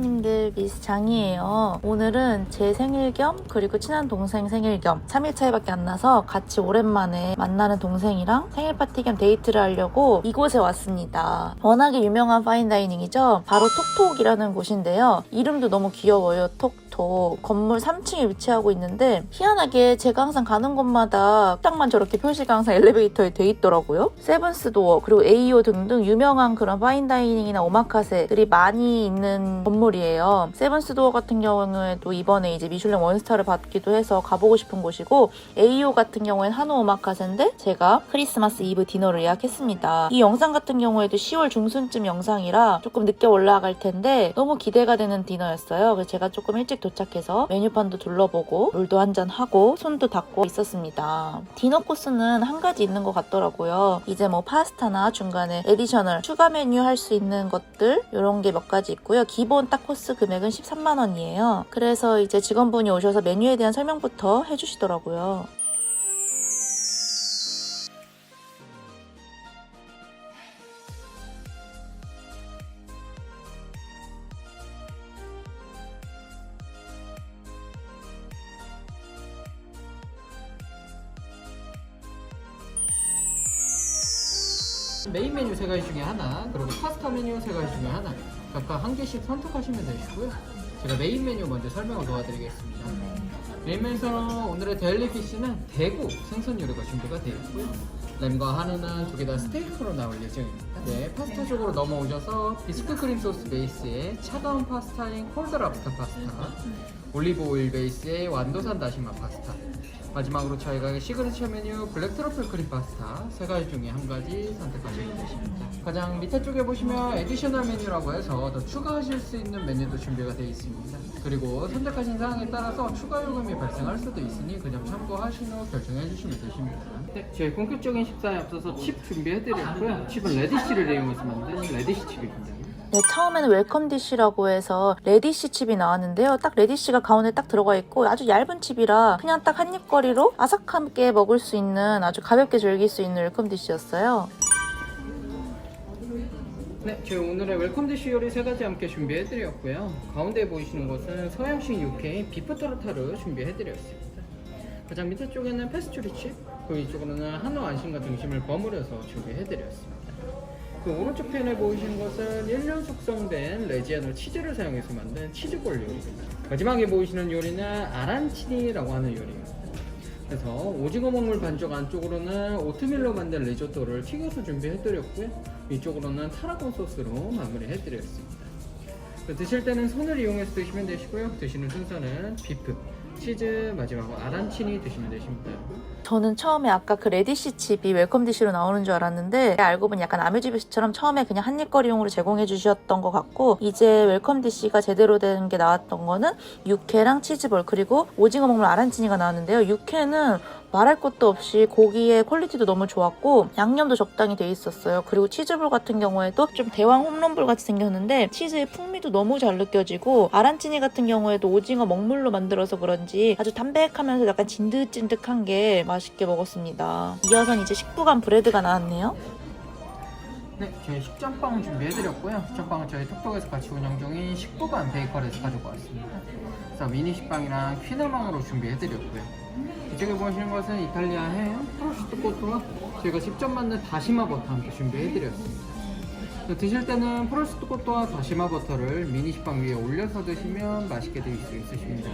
사장님들 미스 장이에요. 오늘은 제 생일 겸 그리고 친한 동생 생일 겸 3일 차이밖에 안 나서 같이 오랜만에 만나는 동생이랑 생일 파티 겸 데이트를 하려고 이곳에 왔습니다. 워낙에 유명한 파인다이닝이죠. 바로 톡톡이라는 곳인데요. 이름도 너무 귀여워요. 톡톡. 건물 3층에 위치하고 있는데 희한하게 제가 항상 가는 곳마다 딱만 저렇게 표시가 항상 엘리베이터에 돼 있더라고요. 세븐스도어 그리고 에이오 등등 유명한 그런 파인다이닝이나 오마카세들이 많이 있는 건물이에요. 세븐스도어 같은 경우에도 이번에 이제 미슐랭 원스타를 받기도 해서 가보고 싶은 곳이고, 에이오 같은 경우에는 한우 오마카세인데 제가 크리스마스 이브 디너를 예약했습니다. 이 영상 같은 경우에도 10월 중순쯤 영상이라 조금 늦게 올라갈 텐데 너무 기대가 되는 디너였어요. 그래서 제가 조금 일찍 도착해서 메뉴판도 둘러보고 물도 한잔 하고 손도 닦고 있었습니다. 디너 코스는 한 가지 있는 것 같더라고요. 이제 뭐 파스타나 중간에 에디셔널 추가 메뉴 할 수 있는 것들 이런 게 몇 가지 있고요. 기본 딱 코스 금액은 13만 원이에요. 그래서 이제 직원분이 오셔서 메뉴에 대한 설명부터 해주시더라고요. 메인 메뉴 3가지 중에 하나, 그리고 파스타 메뉴 3가지 중에 하나 각각 한 개씩 선택하시면 되시고요. 제가 메인 메뉴 먼저 설명을 도와드리겠습니다. 메인 메뉴에서는 오늘의 데일리 피쉬는 대구 생선 요리가 준비가 되어 있고요. 램과 한우는 두 개 다 스테이크로 나올 예정입니다. 네, 파스타 쪽으로 넘어오셔서 비스크 크림 소스 베이스의 차가운 파스타인 콜드 랍스터 파스타, 올리브 오일 베이스의 완도산 다시마 파스타, 마지막으로 저희가 시그니처 메뉴 블랙 트러플 크림 파스타 3가지 중에 한 가지 선택하시면 되십니다. 가장 밑에 쪽에 보시면 에디셔널 메뉴라고 해서 더 추가하실 수 있는 메뉴도 준비가 되어 있습니다. 그리고 선택하신 사항에 따라서 추가 요금이 발생할 수도 있으니 그 점 참고하신 후 결정해 주시면 되십니다. 네, 저희 본격적인 식사에 앞서서 칩 준비해드렸고요. 칩은 레디쉬를 이용해서 만든 레디쉬 칩입니다. 네, 처음에는 웰컴 디쉬라고 해서 레디쉬 칩이 나왔는데요. 딱 레디쉬가 가운데 딱 들어가 있고 아주 얇은 칩이라 그냥 딱 한 입거리로 아삭하게 먹을 수 있는, 아주 가볍게 즐길 수 있는 웰컴 디쉬였어요. 네, 저희 오늘의 웰컴 디쉬 요리 3가지 함께 준비해드렸고요. 가운데 보이시는 것은 서양식 육회인 비프 타르타르 준비해드렸습니다. 가장 밑에 쪽에는 페스츄리 칩, 그 위쪽으로는 한우 안심과 등심을 버무려서 준비해드렸습니다. 그 오른쪽 편에 보이시는 것은 1년 숙성된 레지아노 치즈를 사용해서 만든 치즈볼 요리입니다. 마지막에 보이시는 요리는 아란치니라고 하는 요리입니다. 그래서 오징어 먹물 반죽 안쪽으로는 오트밀로 만든 리조또를 튀겨서 준비해드렸고요. 위쪽으로는 타라곤 소스로 마무리해드렸습니다. 드실 때는 손을 이용해서 드시면 되시고요. 드시는 순서는 비프, 치즈, 마지막으로 아란치니 드시면 되십니다. 저는 처음에 아까 그 레디쉬 칩이 웰컴 디쉬로 나오는 줄 알았는데 알고 보니 약간 아메지비스처럼 처음에 그냥 한입거리용으로 제공해 주셨던 것 같고, 이제 웰컴 디쉬가 제대로 된 게 나왔던 거는 육회랑 치즈볼 그리고 오징어 먹물 아란치니가 나왔는데요. 육회는 말할 것도 없이 고기의 퀄리티도 너무 좋았고 양념도 적당히 돼 있었어요. 그리고 치즈볼 같은 경우에도 좀 대왕 홈런볼 같이 생겼는데 치즈의 풍미도 너무 잘 느껴지고, 아란치니 같은 경우에도 오징어 먹물로 만들어서 그런지 아주 담백하면서 약간 진득진득한 게 맛있게 먹었습니다. 이어선 이제 식부간 브레드가 나왔네요. 네, 저희 식전빵 준비해드렸고요. 식전빵은 저희 톡톡에서 같이 운영 중인 식부간 베이커리에서 가지고 왔습니다. 그래서 미니 식빵이랑 퀴너망으로 준비해드렸고요. 이쪽에 보시는 것은 이탈리아 햄, 프로슈토 코트와 저희가 직접 만든 다시마 버터 함께 준비해드렸습니다. 드실 때는 프로슈토 코트와 다시마 버터를 미니 식빵 위에 올려서 드시면 맛있게 드실 수 있으십니다.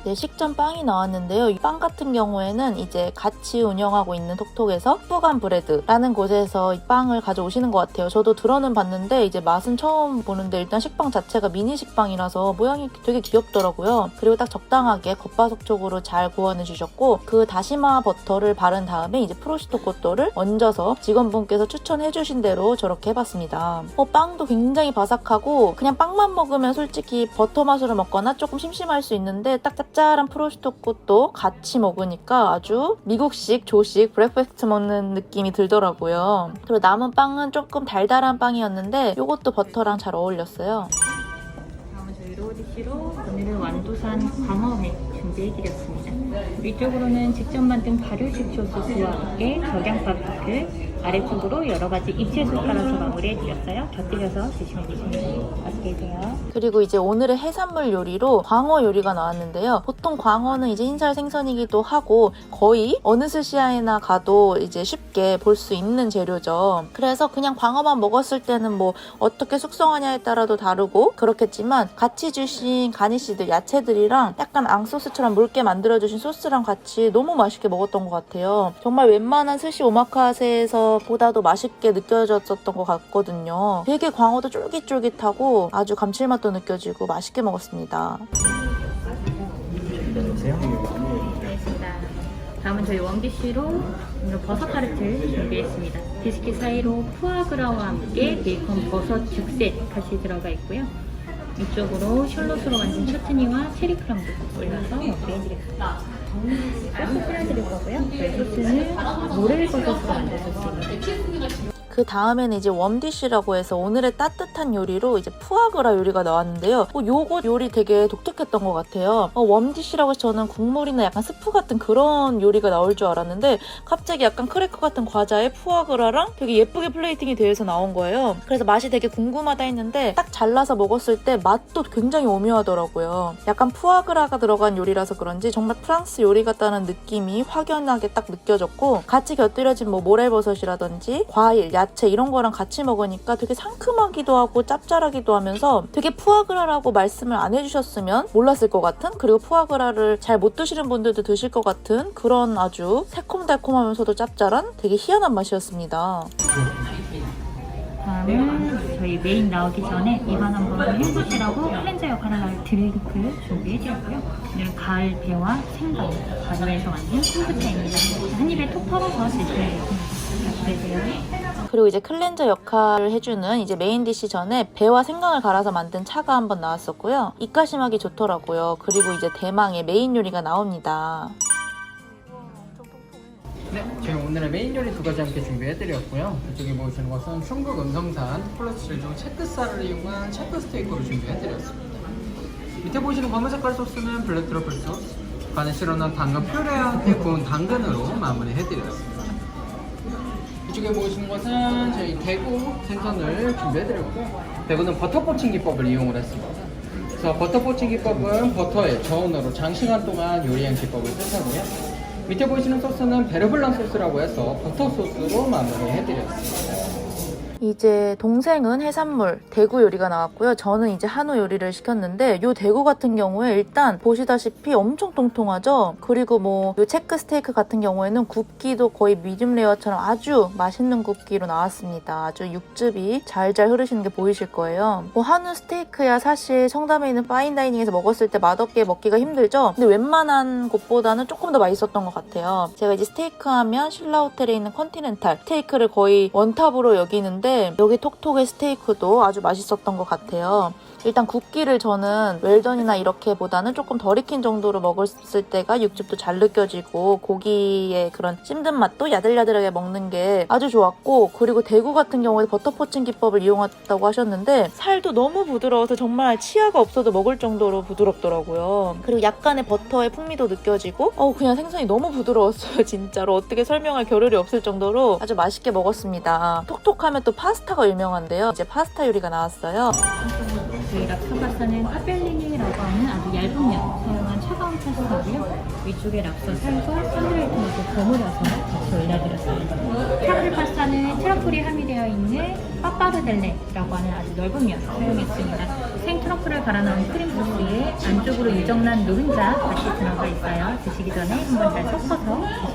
네, 식전 빵이 나왔는데요. 이 빵 같은 경우에는 이제 같이 운영하고 있는 톡톡에서 식부간 브레드라는 곳에서 이 빵을 가져오시는 것 같아요. 저도 들어는 봤는데 이제 맛은 처음 보는데 일단 식빵 자체가 미니 식빵이라서 모양이 되게 귀엽더라고요. 그리고 딱 적당하게 겉바속촉으로 잘 구워내 주셨고, 그 다시마 버터를 바른 다음에 이제 프로시토 코토를 얹어서 직원분께서 추천해 주신 대로 저렇게 해봤습니다. 빵도 굉장히 바삭하고 그냥 빵만 먹으면 솔직히 버터 맛으로 먹거나 조금 심심할 수 있는데 딱 짭짤한 프로시토코도 같이 먹으니까 아주 미국식 조식 브렉퍼스트 먹는 느낌이 들더라고요. 그리고 남은 빵은 조금 달달한 빵이었는데 이것도 버터랑 잘 어울렸어요. 다음은 저희 로우디시로 오늘은 완도산 광어회 준비해드렸습니다. 위쪽으로는 직접 만든 발효식 소스와 함께 적양파 피클, 아래쪽으로 여러 가지 잎채소 깔아서 마무리해드렸어요. 곁들여서 드시면 되십니다. 맛있게 드세요. 그리고 이제 오늘의 해산물 요리로 광어 요리가 나왔는데요. 보통 광어는 이제 흰살 생선이기도 하고 거의 어느 스시야에나 가도 이제 쉽게 볼 수 있는 재료죠. 그래서 그냥 광어만 먹었을 때는 뭐 어떻게 숙성하냐에 따라도 다르고 그렇겠지만 같이 주신 가니쉬들, 야채들이랑 약간 앙소스처럼 묽게 만들어주신 소스랑 같이 너무 맛있게 먹었던 것 같아요. 정말 웬만한 스시 오마카세에서 보다도 맛있게 느껴졌었던 것 같거든요. 되게 광어도 쫄깃쫄깃하고 아주 감칠맛도 느껴지고 맛있게 먹었습니다. 알겠습니다. 다음은 저희 원디쉬로 오늘 버섯 타르트 준비했습니다. 비스킷 사이로 푸아그라와 함께 베이컨 버섯 죽셋 같이 들어가 있고요. 이쪽으로 샬롯으로 만든 처트니와 체리 크럼도 올려서 먹게해드리겠습니다. 소스 뿌려드릴 거고요. 저희 소스는 모래버섯으로 만든 소스입니다. 그 다음에는 이제 웜디쉬라고 해서 오늘의 따뜻한 요리로 이제 푸아그라 요리가 나왔는데요. 요거 요리 되게 독특했던 것 같아요. 웜디쉬라고 해서 저는 국물이나 약간 스프 같은 그런 요리가 나올 줄 알았는데 갑자기 약간 크래커 같은 과자에 푸아그라랑 되게 예쁘게 플레이팅이 되어서 나온 거예요. 그래서 맛이 되게 궁금하다 했는데 딱 잘라서 먹었을 때 맛도 굉장히 오묘하더라고요. 약간 푸아그라가 들어간 요리라서 그런지 정말 프랑스 요리 같다는 느낌이 확연하게 딱 느껴졌고 같이 곁들여진 뭐 모래버섯이라든지 과일, 야채 이런 거랑 같이 먹으니까 되게 상큼하기도 하고 짭짤하기도 하면서 되게 푸아그라라고 말씀을 안 해주셨으면 몰랐을 것 같은, 그리고 푸아그라를 잘 못 드시는 분들도 드실 것 같은 그런 아주 새콤달콤하면서도 짭짤한 되게 희한한 맛이었습니다. 다음은 저희 메인 나오기 전에 입안 한번 해보시라고 클렌저 역할을 할 드링크 준비해드렸고요. 오늘은 가을 배와 생강, 발효해서 만든 콤부차입니다. 한 입에 톡 털어서 드시면 됩니다. 드세요. 그리고 이제 클렌저 역할을 해주는 이제 메인 디시 전에 배와 생강을 갈아서 만든 차가 한번 나왔었고요. 입가심하기 좋더라고요. 그리고 이제 대망의 메인 요리가 나옵니다. 네, 제가 오늘의 메인 요리 두 가지 함께 준비해드렸고요. 이쪽에 보시는 것은 충북 음성산 플러스 제주 체크살을 이용한 체크 스테이크를 준비해드렸습니다. 밑에 보시는 검은 색깔 소스는 블랙 트러플 소스, 가니쉬로는 당근 퓨레와 함께 구운 당근으로 마무리해드렸습니다. 이쪽에 보시는 것은 저희 대구 생선을 준비해드렸고요. 대구는 버터 포칭 기법을 이용을 했습니다. 그래서 버터 포칭 기법은 버터에 저온으로 장시간 동안 요리한 기법을 뜻하고요. 밑에 보시는 소스는 베르블랑 소스라고 해서 버터 소스로 마무리해드렸습니다. 이제 동생은 해산물, 대구 요리가 나왔고요. 저는 이제 한우 요리를 시켰는데 요 대구 같은 경우에 일단 보시다시피 엄청 통통하죠? 그리고 뭐 요 체크 스테이크 같은 경우에는 굽기도 거의 미디움 레어처럼 아주 맛있는 굽기로 나왔습니다. 아주 육즙이 잘잘 흐르시는 게 보이실 거예요. 뭐 한우 스테이크야 사실 청담에 있는 파인다이닝에서 먹었을 때 맛없게 먹기가 힘들죠? 근데 웬만한 곳보다는 조금 더 맛있었던 것 같아요. 제가 이제 스테이크 하면 신라 호텔에 있는 컨티넨탈 스테이크를 거의 원탑으로 여기는데 여기 톡톡의 스테이크도 아주 맛있었던 것 같아요. 일단 굽기를 저는 웰던이나 이렇게보다는 조금 덜 익힌 정도로 먹었을 때가 육즙도 잘 느껴지고 고기의 그런 씹는 맛도 야들야들하게 먹는 게 아주 좋았고, 그리고 대구 같은 경우에 버터 포칭 기법을 이용했다고 하셨는데 살도 너무 부드러워서 정말 치아가 없어도 먹을 정도로 부드럽더라고요. 그리고 약간의 버터의 풍미도 느껴지고 그냥 생선이 너무 부드러웠어요. 진짜로 어떻게 설명할 겨를이 없을 정도로 아주 맛있게 먹었습니다. 톡톡하면 또 파스타가 유명한데요. 이제 파스타 요리가 나왔어요. 저희 랍스터 파스타는 카펠리니라고 하는 아주 얇은 면 사용한 차가운 파스타고요. 위쪽에 랍스터 살과 썬드라이 토마토 버무려서 같이 올려드렸습니다. 트러플 파스타는 트러플이 함유되어 있는 빠빠르델레라고 하는 아주 넓은 면 사용했습니다. 생 트러플을 갈아 넣은 크림 소스에 안쪽으로 유정란 노른자 같이 들어가 있어요. 드시기 전에 한번 잘 섞어서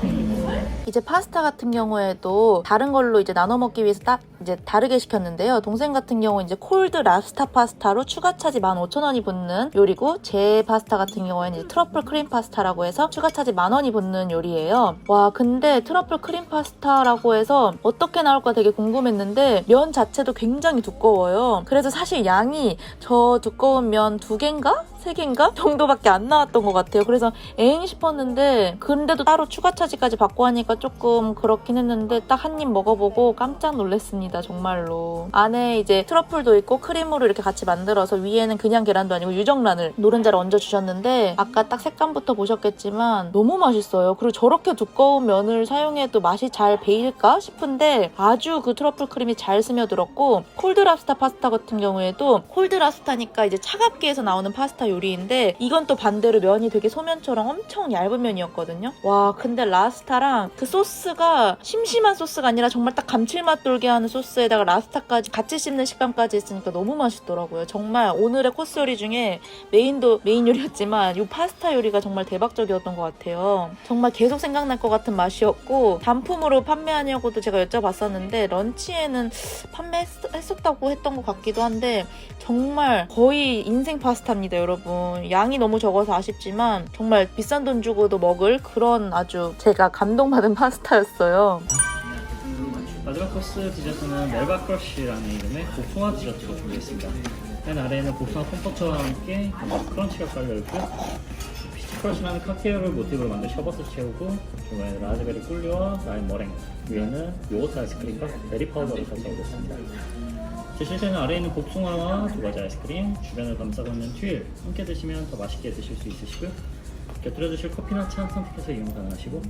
드시면 됩니다. 이제 파스타 같은 경우에도 다른 걸로 이제 나눠 먹기 위해서 딱 이제 다르게 시켰는데요. 동생 같은 경우 이제 콜드 랍스터 파스타로 추가 차지 15,000원이 붙는 요리고, 제 파스타 같은 경우에는 이제 트러플 크림 파스타라고 해서 추가 차지 10,000원이 붙는 요리예요. 와, 근데 트러플 크림 파스타라고 해서 어떻게 나올까 되게 궁금했는데 면 자체도 굉장히 두꺼워요. 그래서 사실 양이 저 두꺼운 면 2개인가? 3개인가? 정도밖에 안 나왔던 것 같아요. 그래서 에잉 싶었는데 근데도 따로 추가 차지까지 받고 하니까 조금 그렇긴 했는데 딱 한 입 먹어보고 깜짝 놀랐습니다. 정말로. 안에 이제 트러플도 있고 크림으로 이렇게 같이 만들어서 위에는 그냥 계란도 아니고 유정란을 노른자를 얹어주셨는데 아까 딱 색감부터 보셨겠지만 너무 맛있어요. 그리고 저렇게 두꺼운 면을 사용해도 맛이 잘 배일까 싶은데 아주 그 트러플 크림이 잘 스며들었고 콜드 랍스타 파스타 같은 경우에도 콜드 랍스타니까 이제 차갑게 해서 나오는 파스타 요리인데 이건 또 반대로 면이 되게 소면처럼 엄청 얇은 면이었거든요. 와 근데 랍스타랑 그 소스가 심심한 소스가 아니라 정말 딱 감칠맛 돌게 하는 소스에다가 랍스타까지 같이 씹는 식감까지 있으니까 너무 맛있더라고요. 정말 오늘의 코스 요리 중에 메인도 메인 요리였지만 이 파스타 요리가 정말 대박적이었던 것 같아요. 정말 계속 생각날 것 같은 맛이었고 단품으로 판매하냐고도 제가 여쭤봤었는데 런치에는 판매했었다고 했던 것 같기도 한데 정말 거의 인생 파스타입니다, 여러분. 양이 너무 적어서 아쉽지만 정말 비싼 돈 주고도 먹을 그런 아주 제가 감동받은 파스타였어요. 마지막 코스 디저트는 멜바 크러쉬라는 이름의 복숭아 디저트를 준비했습니다. 맨 아래에는 복숭아 컴포터와 함께 크런치가 깔려있고요. 피치 크러쉬라는 칵테일을 모티브로 만든 셔벗을 채우고 중간에 라즈베리 꿀류와 라임 머랭, 위에는 요거트 아이스크림과 베리 파우더를 설치하고 있습니다. 드실 때는 아래에 있는 복숭아와 2가지 아이스크림, 주변을 감싸고 있는 튜일 함께 드시면 더 맛있게 드실 수 있으시고요. 곁들여 드실 커피나 차 선택해서 이용 가능하시고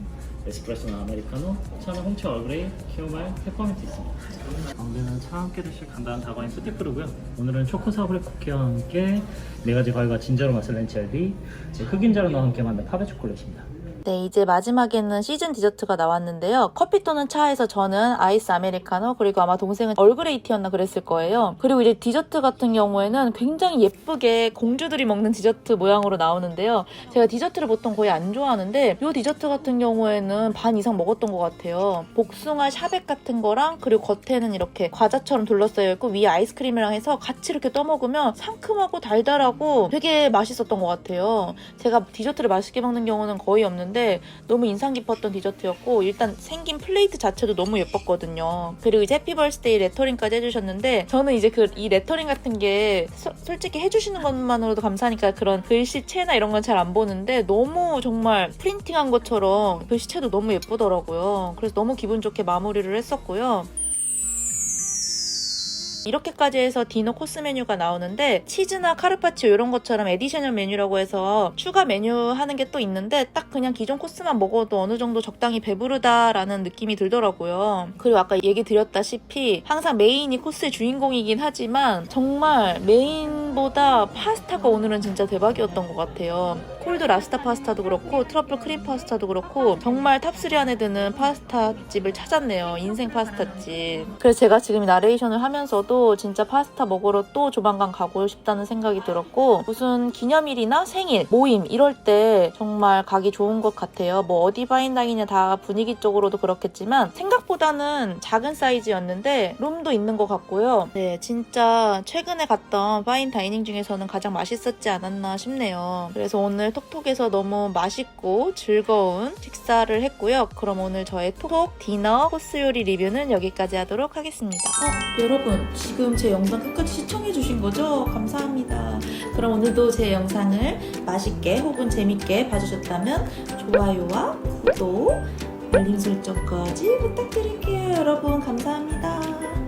에스프레소나 아메리카노, 차는 홍차 얼그레이, 캐모마일, 페퍼민트 있습니다. 가운데는 차와 함께 드실 간단한 다과인 푸티크루고요. 오늘은 초코 사브레 쿠키와 함께 4가지 과일과 진저로 맛을 낸 젤리, 흑임자로 넣어 함께 만든 파베 초콜릿입니다. 네, 이제 마지막에는 시즌 디저트가 나왔는데요. 커피 또는 차에서 저는 아이스 아메리카노, 그리고 아마 동생은 얼그레이티였나 그랬을 거예요. 그리고 이제 디저트 같은 경우에는 굉장히 예쁘게 공주들이 먹는 디저트 모양으로 나오는데요. 제가 디저트를 보통 거의 안 좋아하는데 이 디저트 같은 경우에는 반 이상 먹었던 것 같아요. 복숭아 샤벳 같은 거랑 그리고 겉에는 이렇게 과자처럼 둘러싸여 있고 위에 아이스크림이랑 해서 같이 이렇게 떠먹으면 상큼하고 달달하고 되게 맛있었던 것 같아요. 제가 디저트를 맛있게 먹는 경우는 거의 없는데 너무 인상 깊었던 디저트였고 일단 생긴 플레이트 자체도 너무 예뻤거든요. 그리고 이제 해피 벌스데이 레터링까지 해주셨는데 저는 이제 이 레터링 같은 게 솔직히 해주시는 것만으로도 감사하니까 그런 글씨체나 이런 건 잘 안 보는데 너무 정말 프린팅한 것처럼 글씨체도 너무 예쁘더라고요. 그래서 너무 기분 좋게 마무리를 했었고요. 이렇게까지 해서 디너 코스 메뉴가 나오는데 치즈나 카르파치오 이런 것처럼 에디셔널 메뉴라고 해서 추가 메뉴 하는 게 또 있는데 딱 그냥 기존 코스만 먹어도 어느 정도 적당히 배부르다라는 느낌이 들더라고요. 그리고 아까 얘기 드렸다시피 항상 메인이 코스의 주인공이긴 하지만 정말 메인보다 파스타가 오늘은 진짜 대박이었던 것 같아요. 콜드 라스타 파스타도 그렇고 트러플 크림 파스타도 그렇고 정말 탑3 안에 드는 파스타 집을 찾았네요. 인생 파스타 집. 그래서 제가 지금 나레이션을 하면서도 진짜 파스타 먹으러 또 조만간 가고 싶다는 생각이 들었고 무슨 기념일이나 생일, 모임 이럴 때 정말 가기 좋은 것 같아요. 뭐 어디 파인다이냐 다 분위기적으로도 그렇겠지만 생각보다는 작은 사이즈였는데 룸도 있는 것 같고요. 네, 진짜 최근에 갔던 파인다이닝 중에서는 가장 맛있었지 않았나 싶네요. 그래서 오늘 톡톡에서 너무 맛있고 즐거운 식사를 했고요. 그럼 오늘 저의 톡톡 디너 코스 요리 리뷰는 여기까지 하도록 하겠습니다. 여러분 지금 제 영상 끝까지 시청해주신 거죠? 감사합니다. 그럼 오늘도 제 영상을 맛있게 혹은 재밌게 봐주셨다면 좋아요와 구독, 알림 설정까지 부탁드릴게요. 여러분 감사합니다.